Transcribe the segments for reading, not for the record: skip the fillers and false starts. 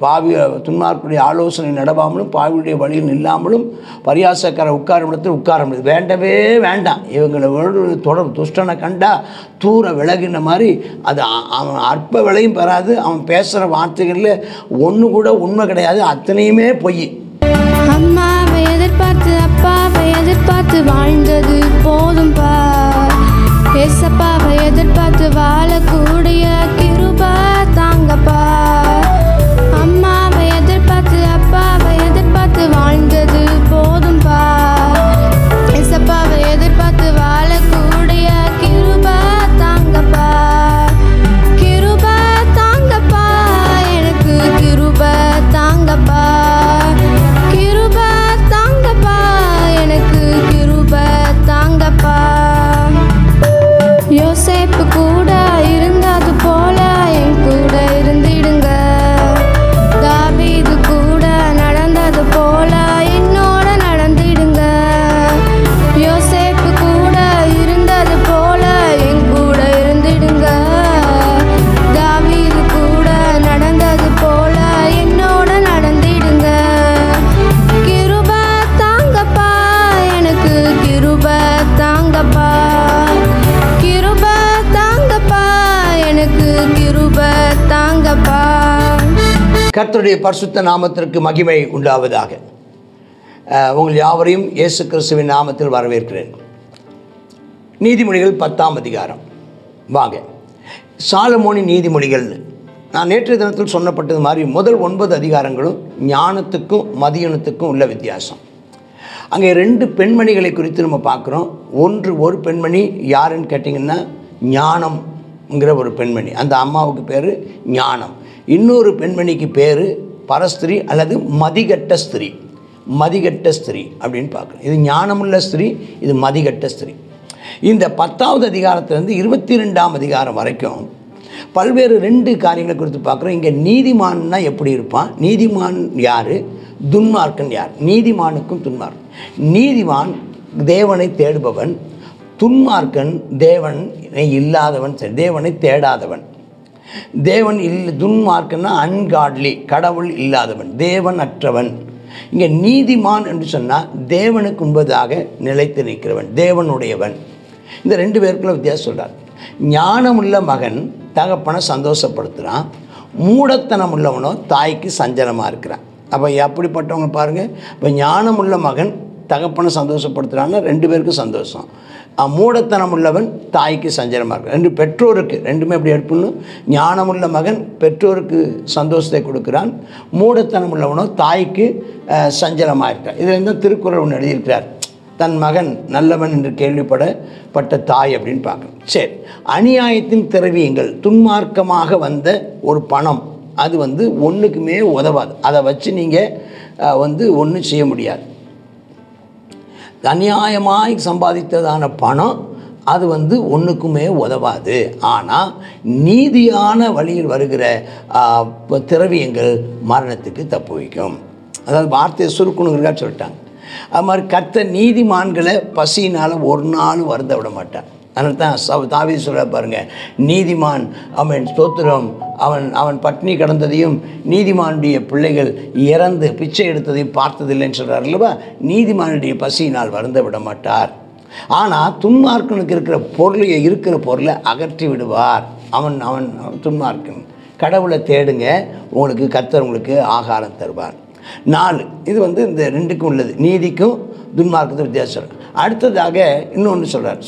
பாவி துன்மார்க்குடைய ஆலோசனை நடவாமலும் பாவியுடைய வழியில் நில்லாமலும் பரியாசக்கார உட்காரும் இடத்தில் உட்கார முடியாது. வேண்டவே வேண்டாம். இவங்களை தொடர் துஷ்டனை கண்டா தூர விலகின மாதிரி அது அவன் அற்ப விலையும் பெறாது. அவன் பேசுகிற வார்த்தைகளில் ஒன்று கூட உண்மை கிடையாது, அத்தனையுமே பொய். அம்மாவை எதிர்பார்த்து அப்பாவை எதிர்பார்த்து வாழ்ந்தது போதும் பார். ஏசப்பாவை எதிர்பார்த்து வாழக்கூடிய கிருபை தாங்கப்பா. அம்மாவை எதிர்பார்த்து அப்பாவை எதிர்பார்த்து வாழ்ந்தது போதும் பார். ஏசப்பாவை எதிர்பார்த்து வாழக்கூடிய கிருபை தாங்கப்பா. கிருபை தாங்கப்பா, எனக்கு கிருபை தாங்கப்பா. கிருபை தாங்கப்பா, எனக்கு கிருபை தாங்கப்பா. யோசேப்பு கூட இருந்தது போல என் கூட இருந்திடுங்க. தாவீது கூட நடந்தது போல என்னோட நடந்திடுங்க. யோசேப்பு கூட இருந்தது போல என் கூட இருந்திடுங்க. தாவீது கூட நடந்தது போல என்னோட நடந்திடுங்க. கிருபை தாங்கப்பா, எனக்கு கிருபை தாங்கப்பா. கிருபை தாங்கப்பா, எனக்கு கிருபை தாங்கப்பா. கர்த்தருடைய பரிசுத்த நாமத்திற்கு மகிமை உண்டாவதாக. உங்கள் யாவரையும் இயேசு கிறிஸ்துவின் நாமத்தில் வரவேற்கிறேன். நீதிமொழிகள் 10ஆம் அதிகாரம். வாங்க, சாலமோனின் நீதிமொழிகள்னு நான் நேற்றைய தினத்தில் சொன்னப்பட்டது மாதிரி முதல் 9 அதிகாரங்களும் ஞானத்துக்கும் மதியனத்துக்கும் உள்ள வித்தியாசம். அங்கே 2 பெண்மணிகளை குறித்து நம்ம பார்க்குறோம். ஒரு பெண்மணி யாருன்னு கேட்டிங்கன்னா ஞானம்ங்கிற ஒரு பெண்மணி, அந்த அம்மாவுக்கு பேர் ஞானம். இன்னொரு பெண்மணிக்கு பேர் பரஸ்திரி அல்லது மதிகட்ட ஸ்திரீ. மதிகட்ட ஸ்திரீ அப்படின்னு பார்க்குறோம். இது ஞானமுள்ள ஸ்திரீ, இது மதிகட்ட ஸ்திரீ. இந்த 10ஆவது அதிகாரத்திலேருந்து 22ஆம் அதிகாரம் வரைக்கும் பல்வேறு 2 காரியங்களை குறித்து பார்க்குறோம். இங்கே நீதிமான்னா எப்படி இருப்பான், நீதிமான் யார், துன்மார்க்கன் யார். நீதிமானுக்கும் துன்மார்க்கன். நீதிமான் தேவனை தேடுபவன், துன்மார்க்கன் தேவனை இல்லாதவன், தேவனை தேடாதவன். தேவன் துன்மார்க்கன்னா அன்காட்லி, கடவுள் இல்லாதவன், தேவன் அற்றவன். இங்கே நீதிமான் என்று சொன்னால் தேவனுக்கு முன்பதாக நிலைத்து நிற்கிறவன், தேவனுடையவன். இந்த 2 பேருக்குள்ள வித்தியாசம் சொல்கிறார். ஞானமுள்ள மகன் தகப்பனை சந்தோஷப்படுத்துகிறான், மூடத்தனம் உள்ளவனோ தாய்க்கு சஞ்சலமாக இருக்கிறான். அப்போ அப்படிப்பட்டவங்க பாருங்கள். இப்போ ஞானமுள்ள மகன் தகப்பனை சந்தோஷப்படுத்துகிறான்னா 2 பேருக்கும் சந்தோஷம். மூடத்தனம் உள்ளவன் தாய்க்கு சஞ்சலமாக இருக்கும். 2 பெற்றோருக்கு 2மே எப்படி எடுப்பணும். ஞானமுள்ள மகன் பெற்றோருக்கு சந்தோஷத்தை கொடுக்குறான், மூடத்தனம் உள்ளவனோ தாய்க்கு சஞ்சலமாக இருக்கான். இதில் இருந்தால் திருக்குறள் ஒன்று எழுதியிருக்கிறார், தன் மகன் நல்லவன் என்று கேள்விப்பட்ட தாய் அப்படின்னு பார்க்கணும். சரி, அநியாயத்தின் திரவியங்கள், துன்மார்க்கமாக வந்த ஒரு பணம், அது ஒன்றுக்குமே உதவாது. அதை வச்சு நீங்கள் ஒன்றும் செய்ய முடியாது. அநியாயமாய் சம்பாதித்ததான பணம் அது ஒன்றுக்குமே உதவாது. ஆனால் நீதியான வழியில் வருகிற திரவியங்கள் மரணத்துக்கு தப்பு வைக்கும். அதாவது வார்த்தையை சுருக்கணுங்கிறதா சொல்லிட்டாங்க. அது மாதிரி கர்த்தர் நீதிமான்களை பசியினால் ஒரு நாள் வருந்த விட மாட்டார். அதனால தான் தாவீது சொல்ல பாருங்கள், நீதிமான் அவன் ஸ்தோத்திரம், அவன் பட்னி கிடந்ததையும் நீதிமானுடைய பிள்ளைகள் இறந்து பிச்சை எடுத்ததையும் பார்த்ததில்லைன்னு சொல்கிறார் அல்லவா. நீதிமானுடைய பசியினால் வருந்த விட மாட்டார். ஆனால் துன்மார்க்கனுக்கு இருக்கிற பொருளை அகற்றி விடுவார். அவன் துன்மார்க்கன். கடவுளை தேடுங்க, உங்களுக்கு கர்த்தர் உங்களுக்கு ஆகாரம் தருவார். 4 இது இந்த 2க்கும் உள்ளது, நீதிக்கும் துன்மார்க்கத்துக்கும் வித்தியாசம். அடுத்ததாக இன்னொன்று சொல்கிறார்,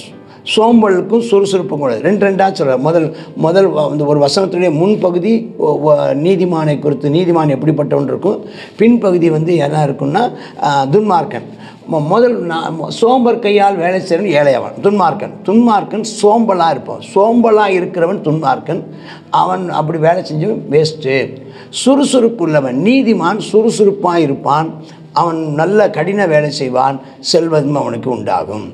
சோம்பலுக்கும் சுறுசுறுப்பும் கூட 2 சொல்கிறார். முதல் ஒரு வசனத்துடைய முன்பகுதி நீதிமானை குறித்து, நீதிமான் எப்படிப்பட்டவன் இருக்கும், பின்பகுதி என்ன இருக்குன்னா துன்மார்க்கன். முதல் சோம்பர் கையால் வேலை செய்கிறவன் ஏழையாவான். துன்மார்க்கன் சோம்பலாக இருப்பான். சோம்பலாக இருக்கிறவன் துன்மார்க்கன், அவன் அப்படி வேலை செஞ்சவன் வேஸ்ட்டு. சுறுசுறுப்பு உள்ளவன் நீதிமான் சுறுசுறுப்பாக இருப்பான், அவன் நல்ல கடின வேலை செய்வான், செல்வம் அவனுக்கு உண்டாகும்.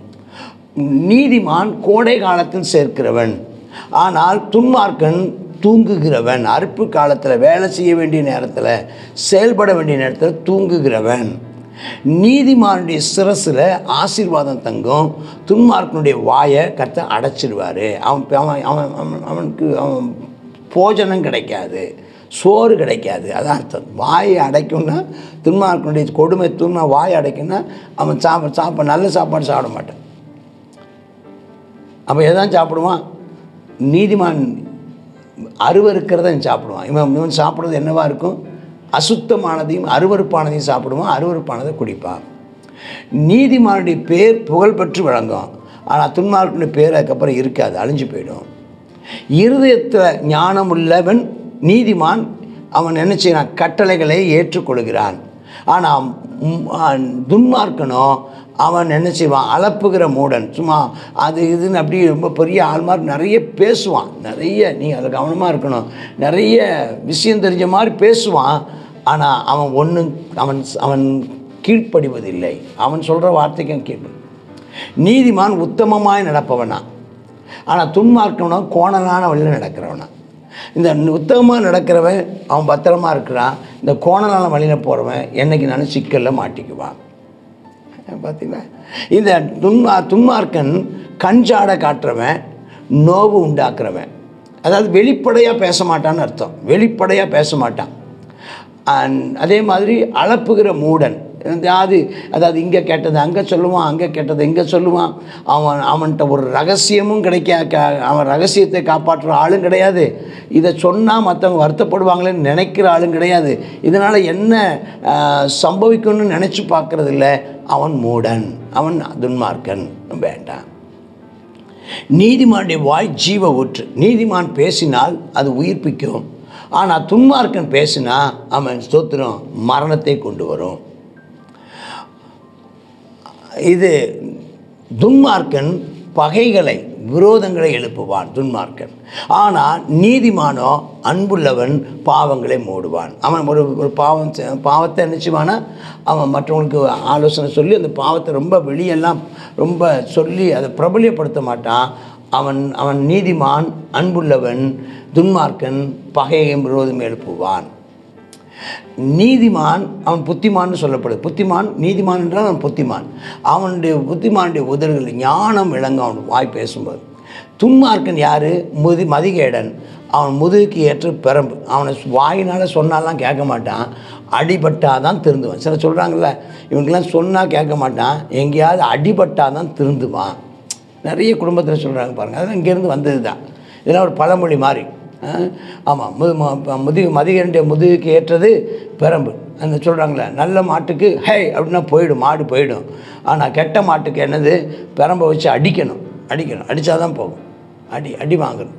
நீதிமான் கோடை காலத்தில் சேர்க்கிறவன், ஆனால் துன்மார்க்கன் தூங்குகிறவன். அறுப்பு காலத்தில் வேலை செய்ய வேண்டிய நேரத்தில், செயல்பட வேண்டிய நேரத்தில் தூங்குகிறவன். நீதிமானுடைய சிரசில் ஆசீர்வாதம் தங்கும், துன்மார்க்கனுடைய வாயை கர்த்தர் அடைச்சிடுவார். அவனுக்கு போஜனம் கிடைக்காது, சோறு கிடைக்காது. அதான் அர்த்தம். வாயை அடைக்கும்னா துன்மார்க்கனுடைய கொடுமை வாயை அடைக்கும்னா அவன் நல்ல சாப்பாடு சாப்பிட மாட்டான். அப்போ எதான் சாப்பிடுவான்? நீதிமான் அருவருக்கிறத சாப்பிடுவான். இவன் சாப்பிட்றது என்னவாக இருக்கும்? அசுத்தமானதையும் அருவருப்பானதையும் சாப்பிடுவான், அருவருப்பானதை குடிப்பான். நீதிமானுடைய பேர் புகழ் பெற்று விளங்கும், ஆனால் துன்மார்க்கனுடைய பேர் அதுக்கப்புறம் இருக்காது, அழிஞ்சு போயிடும். இருதயத்தில் ஞானம் உள்ளவன் நீதிமான், அவன் என்ன செய்யறான்? கட்டளைகளை ஏற்றுக்கொள்கிறான். ஆனால் துன்மார்க்கனோ அவன் என்ன செய்வான்? அளப்புகிற மூடன், சும்மா அது இதுன்னு அப்படி ரொம்ப பெரிய ஆள்மார் நிறைய பேசுவான். நிறைய நீ அதில் கவனமாக இருக்கணும். நிறைய விஷயம் தெரிஞ்ச மாதிரி பேசுவான். ஆனால் அவன் கீழ்ப்படிவதில்லை. அவன் சொல்கிற வார்த்தைக்கு கீழ்ப்படி. நீதிமான் உத்தமமாய் நடப்பவனா, ஆனால் துன்மார்க்கவனா கோணலான வழியில் நடக்கிறவனா. இந்த உத்தமமாக நடக்கிறவன் அவன் பத்திரமா இருக்கிறான். இந்த கோணலான வழியில் போகிறவன் என்னைக்கு சிக்கலில் மாட்டிக்குவான். பார்த்தீங்களா? இந்த துன்மார்க்கன் கஞ்சாட காட்டுறவன், நோவு உண்டாக்குறவன். அதாவது வெளிப்படையாக பேச மாட்டான்னு அர்த்தம். வெளிப்படையாக பேச மாட்டான். அதே மாதிரி அளப்புகிற மூடன், அதாவது இங்கே கேட்டது அங்கே சொல்லுவான், அங்கே கேட்டது இங்கே சொல்லுவான். அவன்கிட்ட ஒரு ரகசியமும் அவன் ரகசியத்தை காப்பாற்றுற ஆளும் கிடையாது. இதை சொன்னால் மற்றவங்க வருத்தப்படுவாங்களேன்னு நினைக்கிற ஆளும் கிடையாது. இதனால் என்ன சம்பவிக்கும்னு நினச்சி பார்க்குறது இல்லை. அவன் மூடன், அவன் துன்மார்க்கன். வேண்டாம். நீதிமானுடைய வாய் ஜீவ ஊற்று. நீதிமான் பேசினால் அது உயிர்ப்பிக்கும். ஆனால் துன்மார்க்கன் பேசினா அவன் ஸ்தோத்திரம் மரணத்தை கொண்டு வரும். இது துன்மார்க்கன் பகைகளை விரோதங்களை எழுப்புவான் துன்மார்க்கன். ஆனால் நீதிமானோ அன்புள்ளவன் பாவங்களை மூடுவான். அவன் ஒரு பாவத்தை நினச்சிவானா அவன் மற்றவங்களுக்கு ஆலோசனை சொல்லி அந்த பாவத்தை ரொம்ப வெளியெல்லாம் ரொம்ப சொல்லி அதை பிரபலியப்படுத்த மாட்டான். அவன் நீதிமான் அன்புள்ளவன், துன்மார்க்கன் பகையை விரோதம் எழுப்புவான். நீதிமான் அவன் புத்திமான்னு சொல்லப்படுது. புத்திமான் நீதிமான் என்றால் அவன் புத்திமான். புத்திமானுடைய உதடுகள் ஞானம் விளங்கும் அவன் வாய் பேசும்போது. துன்மார்க்கன் யார்? மதிகேடன். அவன் முதுகுக்கு ஏற்ற பெரம்பு. அவனை வாயினால் சொன்னாலாம் கேட்க மாட்டான், அடிபட்டால் தான் திருந்துவான். சில சொல்கிறாங்கள்ல, இவனுக்கெல்லாம் சொன்னால் கேட்க மாட்டான், எங்கேயாவது அடிபட்டால் தான் திருந்துவான். நிறைய குடும்பத்தில் சொல்கிறாங்க பாருங்கள். அதெல்லாம் இங்கேருந்து வந்தது தான். இதெல்லாம் ஒரு பழமொழி மாதிரி. ஆமாம், மதிகேடனுடைய முதுகுக்கு ஏற்றது பெரம்பு. அந்த சொல்கிறாங்களே, நல்ல மாட்டுக்கு ஹே அப்படின்னா போயிடும், மாடு போயிடும். ஆனால் கெட்ட மாட்டுக்கு என்னது? பெரம்பை வச்சு அடிக்கணும். அடித்தா தான் போகும். அடி வாங்கணும்.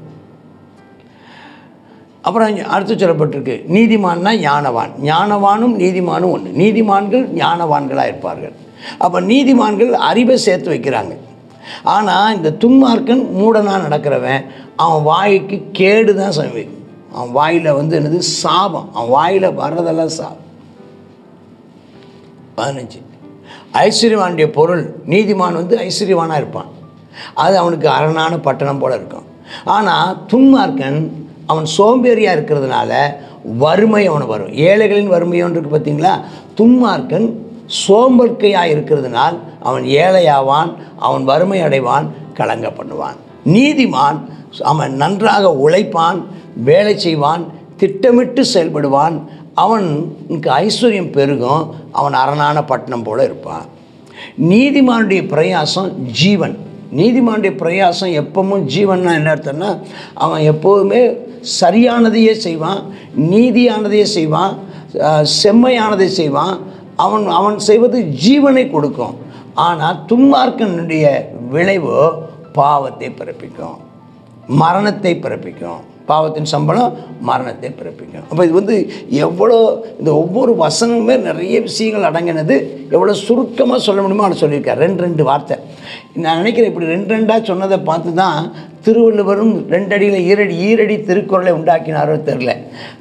அப்புறம் அடுத்து சொல்லப்பட்டிருக்கு, நீதிமான்னா ஞானவான். ஞானவானும் நீதிமானும் ஒன்று. நீதிமான்கள் ஞானவான்களாக இருப்பார்கள். அப்போ நீதிமான்கள் அறிவை சேர்த்து வைக்கிறாங்க. ஆனால் இந்த துன்மார்க்கன் மூடனாக நடக்கிறவன் அவன் வாய்க்கு கேடு தான் சமைக்கும். அவன் வாயில் என்னது? சாபம். அவன் வாயில் வர்றதெல்லாம் சாபம். 15 ஐஸ்வர்யவானுடைய பொருள். நீதிமான் ஐஸ்வர்யவானாக இருப்பான். அது அவனுக்கு அரணான பட்டணம் போல் இருக்கும். ஆனால் துன்மார்க்கன் அவன் சோம்பேறியாக இருக்கிறதுனால வறுமை அவனுக்கு வரும். ஏழைகளின் வறுமையோன்னு இருக்குது பார்த்தீங்களா? துன்மார்க்கன் சோம்பற்கையாக இருக்கிறதுனால் அவன் ஏழையாவான், அவன் வறுமை அடைவான், கலங்க பண்ணுவான். நீதிமான் அவன் நன்றாக உழைப்பான், வேலை செய்வான், திட்டமிட்டு செயல்படுவான். அவனுக்கு ஐஸ்வர்யம் பெருகும், அவன் அரணான பட்டணம் போல இருப்பான். நீதிமானுடைய பிரயாசம் ஜீவன். நீதிமானுடைய பிரயாசம் எப்பவும் ஜீவன்னா என்ன அர்த்தம்னா, அவன் எப்போதுமே சரியானதையே செய்வான், நீதியானதையே செய்வான், செம்மையானதை செய்வான். அவன் செய்வது ஜீவனை கொடுக்கும். ஆனால் துன்மார்க்கனுடைய விளைவு பாவத்தை பிறப்பிக்கும், மரணத்தை பிறப்பிக்கும். பாவத்தின் சம்பளம் மரணத்தை பிறப்பிக்கும். அப்போ இது எவ்வளோ இந்த ஒவ்வொரு வசனமுமே நிறைய விஷயங்கள் அடங்கினது. எவ்வளோ சுருக்கமாக சொல்ல முடியுமோ அதை சொல்லியிருக்கார். 2 வார்த்தை. நான் நினைக்கிறேன் இப்படி 2 சொன்னதை பார்த்து தான் திருவள்ளுவரும் 2 அடியில் ஈரடி திருக்குறளை உண்டாக்கினாரோ தெரில.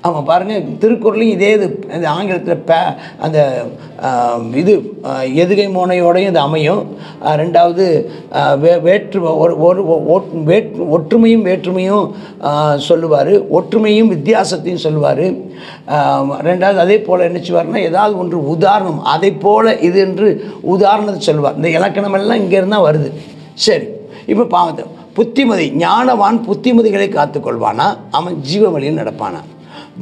அவன் பாருங்கள், திருக்குறளையும் இதே இது ஆங்கிலத்தில் அந்த இது எதுகை மோனையோடையும் இது அமையும். 2வது ஒற்றுமையும் வேற்றுமையும் சொல்லுவார், ஒற்றுமையும் வித்தியாசத்தையும் சொல்லுவார். 2வது அதே போல் என்ன செய்வார்னா, ஏதாவது ஒன்று உதாரணம் அதை போல் இது என்று உதாரணத்தை சொல்லுவார். இந்த இலக்கணமெல்லாம் இங்கேருந்து தான் வருது. சரி, இப்போ பாவத்தை புத்திமதி, ஞானவான் புத்திமதிகளை காத்துக்கொள்வானா, அவன் ஜீவ வழியில் நடப்பானா.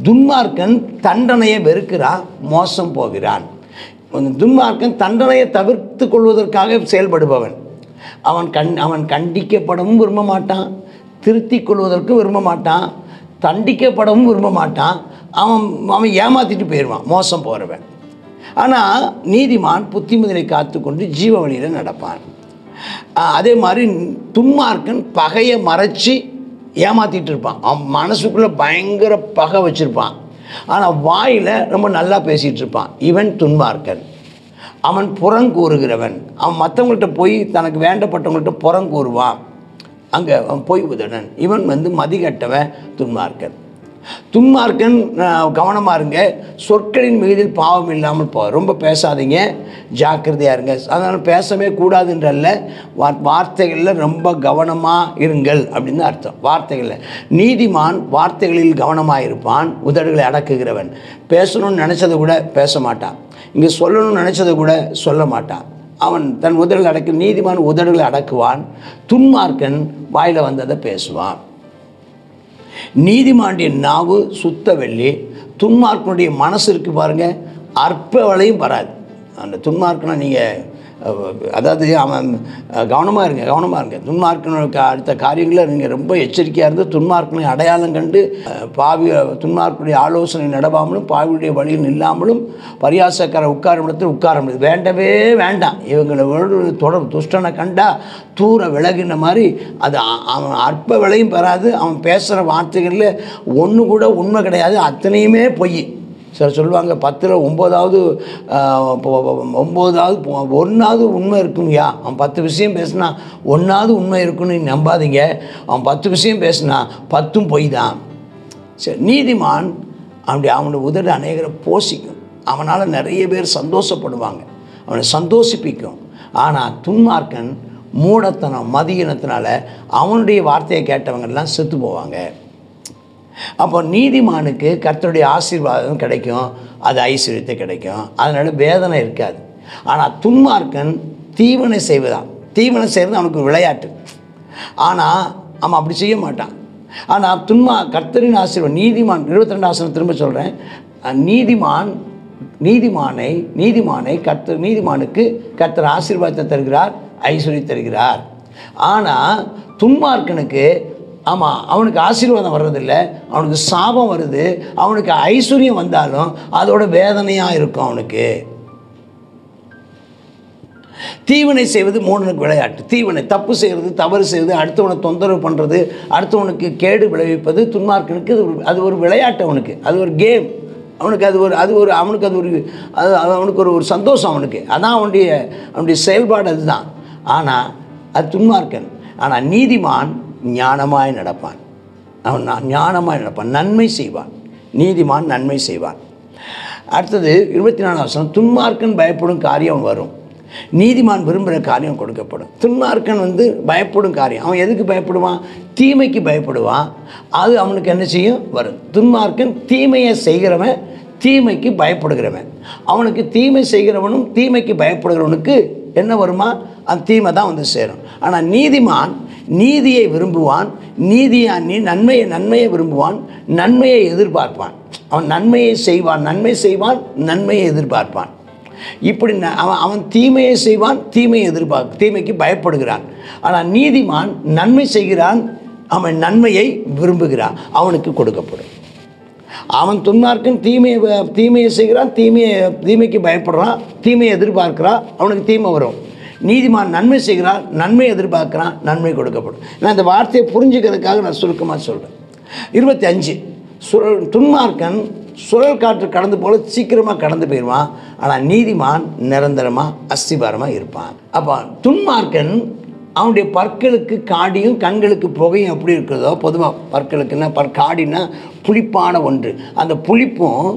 துன்மார்க்கன் தண்டனையை வெறுக்கிறான், மோசம் போகிறான். துன்மார்க்கன் தண்டனையை தவிர்த்து கொள்வதற்காக செயல்படுபவன். அவன் கண்டிக்கப்படவும் விரும்ப மாட்டான், திருத்திக் கொள்வதற்கும் விரும்ப மாட்டான், தண்டிக்கப்படவும் விரும்ப மாட்டான். அவன் ஏமாற்றிட்டு போயிடுவான், மோசம் போகிறவன். ஆனால் நீதிமான் புத்திமதிகளை காத்துக்கொண்டு ஜீவ வழியில் நடப்பான். அதே மாதிரி துன்மார்க்கன் பகையை மறைச்சி ஏமாற்றிட்டு இருப்பான். அவன் மனசுக்குள்ளே பயங்கர பகை வச்சுருப்பான், ஆனால் வாயில் ரொம்ப நல்லா பேசிகிட்டு இருப்பான். இவன் துன்மார்க்கன். அவன் புறங்கூறுகிறவன். அவன் மற்றவங்கள்ட்ட போய் தனக்கு வேண்டப்பட்டவங்கள்ட்ட புறங்கூறுவான். அங்கே அவன் பொய் உதடன். இவன் மதிகட்டவன் துன்மார்க்கன். துன்மார்க்கன் கவனமாக இருங்க, சொற்களின் மீதில் பாவம் இல்லாமல் ரொம்ப பேசாதீங்க, ஜாக்கிரதையாக இருங்க. அதனால் பேசவே கூடாதுன்றல்ல, வார்த்தைகளில் ரொம்ப கவனமாக இருங்கள் அப்படின்னு அர்த்தம். வார்த்தைகளில் நீதிமான் வார்த்தைகளில் கவனமாக இருப்பான், உதடுகளை அடக்குகிறவன். பேசணும்னு நினச்சதை கூட பேச மாட்டான், இங்கே சொல்லணும்னு நினச்சதை கூட சொல்ல மாட்டான். அவன் தன் உதடுகளை நீதிமான் உதடுகளை அடக்குவான், துன்மார்க்கன் வாயில் வந்ததை பேசுவான். நீதிமானுடைய நாவு சுத்த வெள்ளி, துன்மார்க்கனுடைய மனசு இருக்குது பாருங்கள், அற்ப வலையும் வராது. அந்த துன்மார்க்கனை நீங்கள் அதாவது அவன் கவனமாக இருங்க. துன்மார்க்கனுக்கு அடுத்த காரியங்களில் நீங்கள் ரொம்ப எச்சரிக்கையாக இருந்து துன்மார்க்கனை அடையாளம் கண்டு துன்மார்க்கனுடைய ஆலோசனை நடவாமலும் பாவியுடைய வழியில் நில்லாமலும் பரியாசக்கார உட்காரும் இடத்தில் உட்கார முடியாது. வேண்டவே வேண்டாம். இவங்களை தொடர் துஷ்டனை கண்டா தூர விலகின மாதிரி அது அவன் அற்ப விலையும் பெறாது. அவன் பேசுகிற வார்த்தைகளில் ஒன்று கூட உண்மை கிடையாது, அத்தனையுமே பொய். சார் சொல்லுவாங்க 10ல் 9வது 1வது உண்மை இருக்குங்கய்யா. அவன் 10 விஷயம் பேசினா 1வது உண்மை இருக்குன்னு நம்பாதீங்க. அவன் 10 விஷயம் பேசினா 10ம் பொய் தான். சரி, நீதிமான் அவனுடைய உதடு அநேகரை போஷிக்கும். அவனால் நிறைய பேர் சந்தோஷப்படுவாங்க, அவனை சந்தோஷிப்பிக்கும். ஆனால் துன்மார்க்கன் மூடத்தனம் மதியினத்தினால அவனுடைய வார்த்தையை கேட்டவங்கெல்லாம் செத்து போவாங்க. அப்போ நீதிமானுக்கு கர்த்தருடைய ஆசீர்வாதம் கிடைக்கும், அது ஐஸ்வர்யத்தை கிடைக்கும், அதனால் வேதனை இருக்காது. ஆனால் துன்மார்க்கன் தீவனை செய்வதான். தீவனை செய்கிறது அவனுக்கு விளையாட்டு, ஆனால் அவன் அப்படி செய்ய மாட்டான். ஆனால் கர்த்தரின் ஆசீர்வாதம் நீதிமான் 22 ஆசனம் திரும்ப சொல்கிறேன். நீதிமானுக்கு கர்த்தர் ஆசீர்வாதத்தை தருகிறார், ஐஸ்வர்யம் தருகிறார். ஆனால் துன்மார்க்கனுக்கு ஆமாம், அவனுக்கு ஆசீர்வாதம் வர்றதில்லை, அவனுக்கு சாபம் வருது. அவனுக்கு ஐஸ்வர்யம் வந்தாலும் அதோட வேதனையாக இருக்கும். அவனுக்கு தீவனை செய்வது மூடனுக்கு விளையாட்டு. தீவனை தப்பு செய்கிறது, தவறு செய்வது, அடுத்தவனை தொந்தரவு பண்ணுறது, அடுத்தவனுக்கு கேடு விளைவிப்பது துன்மார்க்கனுக்கு அது ஒரு விளையாட்டு. அவனுக்கு அது ஒரு கேம். அவனுக்கு அவனுக்கு ஒரு சந்தோஷம். அவனுக்கு அதான் அவனுடைய செயல்பாடு அதுதான். ஆனால் அது துன்மார்க்கன். ஆனால் நீதிமான் ஞானமாய் நடப்பான். அவன் ஞானமாய் நடப்பான், நன்மை செய்வான். நீதிமான் நன்மை செய்வான். அடுத்தது 24 வசனம். துன்மார்க்கன் பயப்படும் காரியம் வரும், நீதிமான் விரும்புகிற காரியம் கொடுக்கப்படும். துன்மார்க்கன் பயப்படும் காரியம், அவன் எதுக்கு பயப்படுவான்? தீமைக்கு பயப்படுவான். அது அவனுக்கு என்ன செய்யும்? வரும். துன்மார்க்கன் தீமையை செய்கிறவன், தீமைக்கு பயப்படுகிறவன். அவனுக்கு தீமை செய்கிறவனும் தீமைக்கு பயப்படுகிறவனுக்கு என்ன வருமா? அந்த தீமை தான் சேரும். ஆனால் நீதிமான் நீதியை விரும்புவான், நன்மையை விரும்புவான், நன்மையை எதிர்பார்ப்பான். அவன் நன்மையை செய்வான், நன்மையை எதிர்பார்ப்பான். இப்படி அவன் தீமையை செய்வான், தீமைக்கு பயப்படுகிறான். ஆனால் நீதிமான் நன்மை செய்கிறான், அவன் நன்மையை விரும்புகிறான், அவனுக்கு கொடுக்கப்படும். அவன் துன்மார்க்கன் தீமையை செய்கிறான், தீமைக்கு பயப்படுறான், தீமையை எதிர்பார்க்கிறான், அவனுக்கு தீமை வரும். நீதிமான் நன்மை செய்கிறான், நன்மை எதிர்பார்க்கிறான், நன்மை கொடுக்கப்படும். நான் இந்த வார்த்தையை புரிஞ்சுக்கிறதுக்காக நான் சுருக்கமாக சொல்கிறேன். 25 துன்மார்க்கன் சுழல் காற்று கடந்து போல சீக்கிரமாக கடந்து போயிடுவான். ஆனால் நீதிமான் நிரந்தரமாக அஸ்திபாரமாக இருப்பான். அப்போ துன்மார்க்கன் அவனுடைய பற்களுக்கு காடியும் கண்களுக்கு புகையும் எப்படி இருக்கிறதோ, பொதுவாக பற்களுக்குன்னா காடின்னா புளிப்பான ஒன்று, அந்த புளிப்பும்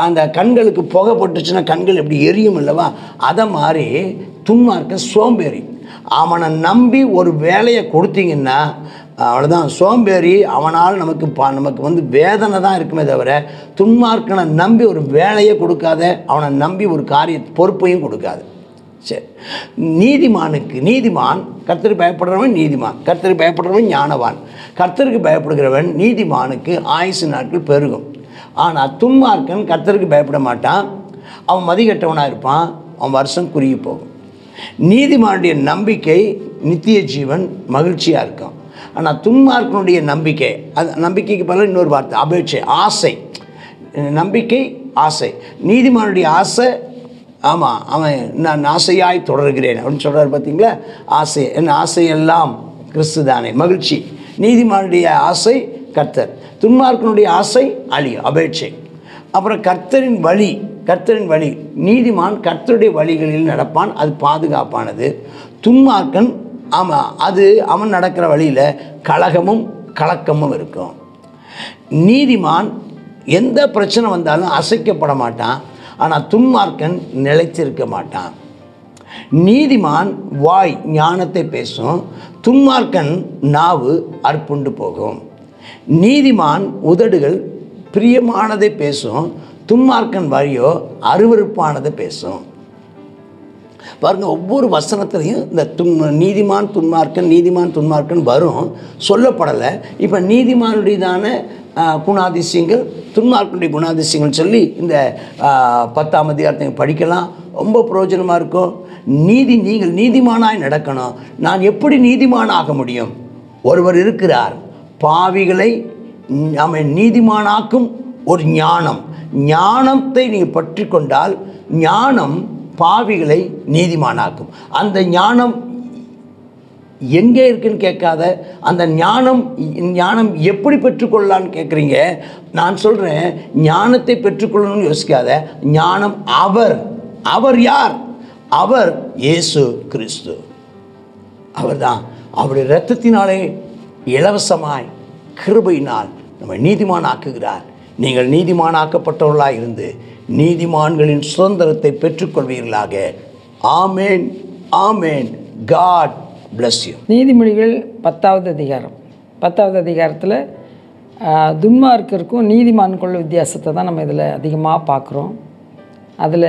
அந்த கண்களுக்கு புகை போட்டுச்சுன்னா கண்கள் எப்படி எரியும் அல்லவா, அதை மாதிரி துன்மார்க்கன் சோம்பேறி. அவனை நம்பி ஒரு வேலையை கொடுத்தீங்கன்னா அவ்வளோதான். சோம்பேறி அவனால் நமக்கு வேதனை தான் இருக்குமே தவிர, துன்மார்க்கனை நம்பி ஒரு வேலையை கொடுக்காத, அவனை நம்பி ஒரு பொறுப்பையும் கொடுக்காது. சரி, நீதிமான் கர்த்தருக்கு பயப்படுறவன் நீதிமான், கர்த்தருக்கு பயப்படுறவன் ஞானவான். கர்த்தருக்கு பயப்படுகிறவன் நீதிமானுக்கு ஆயுசு நாட்கள் பெருகும். ஆனால் துன்மார்க்கன் கர்த்தருக்கு பயப்பட மாட்டான், அவன் மதிகட்டவனாக இருப்பான், அவன் வருஷம் குறுகி போகும். நீதிமானுடைய நம்பிக்கை நித்திய ஜீவன், மகிழ்ச்சியாக இருக்கும். ஆனால் துன்மார்க்கனுடைய நம்பிக்கை, அது நம்பிக்கைக்கு பதிலாக இன்னொரு வார்த்தை அபேட்சை, ஆசை. நம்பிக்கை ஆசை. நீதிமானுடைய ஆசை, ஆமாம், அவன் நான் ஆசையாய் தொடர்கிறேன் அப்படின்னு சொல்கிறார் பார்த்தீங்களா. ஆசை, என் ஆசையெல்லாம் கிறிஸ்து தானே, மகிழ்ச்சி. நீதிமானுடைய ஆசை கர்த்தர், துன்மார்க்கனுடைய ஆசை அழியும், அபேட்சை. அப்புறம் கர்த்தரின் வழி, நீதிமான் கர்த்தருடைய வழிகளில் நடப்பான், அது பாதுகாப்பானது. துன்மார்க்கன் ஆமாம், அது அவன் நடக்கிற வழியில் கலகமும் கலக்கமும் இருக்கும். நீதிமான் எந்த பிரச்சனை வந்தாலும் அசைக்கப்பட மாட்டான், ஆனால் துன்மார்க்கன் நிலைத்திருக்க மாட்டான். நீதிமான் வாய் ஞானத்தை பேசும், துன்மார்க்கன் நாவு அற்புண்டு போகும். நீதிமான் உதடுகள் பிரியமானதை பேசும், துன்மார்க்கன் வழியோ அருவருப்பானதை பேசும். பாருங்கள், ஒவ்வொரு வசனத்துலையும் இந்த நீதிமான் துன்மார்க்கன் வரும், சொல்லப்படலை. இப்போ நீதிமானுடையதான குணாதிசயங்கள், துன்மார்க்கனுடைய குணாதிசயங்கள் சொல்லி இந்த 10ஆம் அதிகாரத்தை படிக்கலாம், ரொம்ப பிரயோஜனமாக இருக்கும். நீங்கள் நீதிமானாய் நடக்கணும். நான் எப்படி நீதிமானாக முடியும்? ஒருவர் இருக்கிறார், பாவிகளை நீதிமானாக்கும் ஒரு ஞானத்தை நீங்கள் பற்றி கொண்டால், ஞானம் பாவிகளை நீதிமானாக்கும். அந்த ஞானம் எங்கே இருக்குன்னு கேட்காத, அந்த ஞானம் எப்படி பெற்றுக்கொள்ளலான்னு கேட்குறீங்க. நான் சொல்கிறேன், ஞானத்தை பெற்றுக்கொள்ளணும்னு யோசிக்காத. ஞானம் அவர் யார்? அவர் இயேசு கிறிஸ்து. அவர்தான். அவருடைய இரத்தத்தினாலே இலவசமாய் கிருபையினால் நம்ம நீதிமானாக்குகிறார். நீங்கள் நீதிமானாக்கப்பட்டவர்களாக இருந்து நீதிமான்களின் சுதந்திரத்தை பெற்றுக்கொள்வீர்களாக. ஆமேன், ஆமேன். God bless you. நீதிமொழிகள் 10வது அதிகாரத்தில் துன்மார்க்கருக்கும் நீதிமான்களுள்ள வித்தியாசத்தை தான் நம்ம இதில் அதிகமாக பார்க்குறோம். அதில்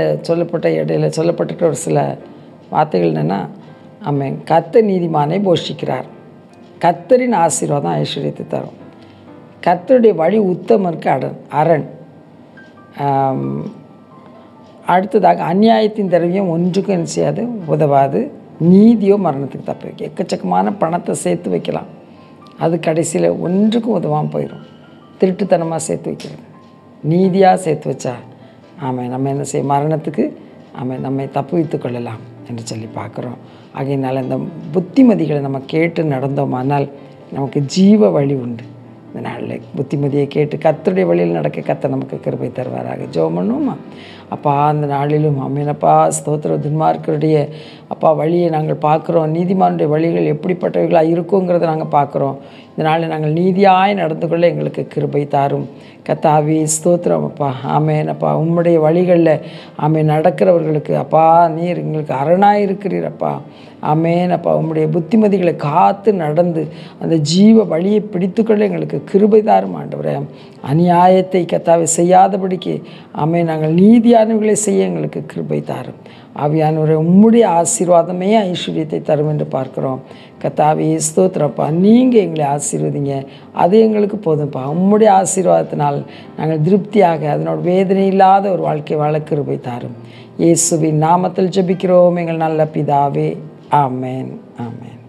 இடையில சொல்லப்பட்டிருக்கிற ஒரு சில வார்த்தைகள் என்னென்னா, ஆமென், கர்த்தர் நீதிமானை போஷிக்கிறார், கர்த்தரின் ஆசீர்வாதம் ஐஸ்வர்யத்தை தரும், கர்த்தருடைய வழி உத்தமருக்கு அரண். அடுத்ததாக, அநியாயத்தின் திரவியம் ஒன்றுக்கும் என்ன செய்யாது, உதவாது, நீதியோ மரணத்துக்கு தப்பி வைக்க. எக்கச்சக்கமான பணத்தை சேர்த்து வைக்கலாம், அது கடைசியில் ஒன்றுக்கும் உதவாமல் போயிடும். திருட்டுத்தனமாக சேர்த்து வைக்கிறது, நீதியாக சேர்த்து வச்சா நம்ம என்ன செய்ய, மரணத்துக்கு நம்மை தப்புவித்து கொள்ளலாம் என்று சொல்லி பார்க்குறோம். ஆகையினால் இந்த புத்திமதிகளை நம்ம கேட்டு நடந்தோமானால் நமக்கு ஜீவ வழி உண்டு. இந்த நாளில் புத்திமதியை கேட்டு கர்த்தருடைய வழியில் நடக்க கர்த்தர் நமக்கு கிருபை தருவாராக. ஜெபம் பண்ணுவோமா? அப்பா, அந்த நாளிலும் அமேனப்பா, ஸ்தோத்திர. துன்மார்க்கருடைய அப்பா வழியை நாங்கள் பார்க்குறோம், நீதிமானுடைய வழிகள் எப்படிப்பட்டவைகளாக இருக்குங்கிறத நாங்கள் பார்க்குறோம். இந்த நாளில் நாங்கள் நீதியாய் நடந்து கொள்ள எங்களுக்கு கிருபை தாரும் கர்த்தாவே. ஸ்தோத்திரம் அப்பா. ஆமேனப்பா, உம்முடைய வழிகளில் நடக்கிறவர்களுக்கு அப்பா நீர் எங்களுக்கு அரணாக இருக்கிறீரப்பா. ஆமேனப்பா, உம்முடைய புத்திமதிகளை காத்து நடந்து அந்த ஜீவ வழியை பிடித்துக்கொள்ள எங்களுக்கு கிருபை தாரும் ஆண்டவரே. அநியாயத்தை கர்த்தாவே செய்யாதபடிக்கு நாங்கள் நீதியானவர்களை செய்ய எங்களுக்கு கிருபை தாரும். ஆவியானவரே, உம்முடைய ஆசீர்வாதமே ஐஸ்வர்யத்தை தரும் என்று பார்க்குறோம் கர்த்தாவே. ஸ்தோத்திரப்பா, நீங்கள் எங்களை ஆசீர்வதிங்க, அது எங்களுக்கு போதும்ப்பா. உம்முடைய ஆசீர்வாதத்தினால் நாங்கள் திருப்தியாக அதனோட வேதனை இல்லாத ஒரு வாழ்க்கை வாழ கிருபை தாரும். இயேசுவின் நாமத்தில் ஜெபிக்கிறோம் எங்கள் நல்ல பிதாவே. ஆமென், ஆமென்.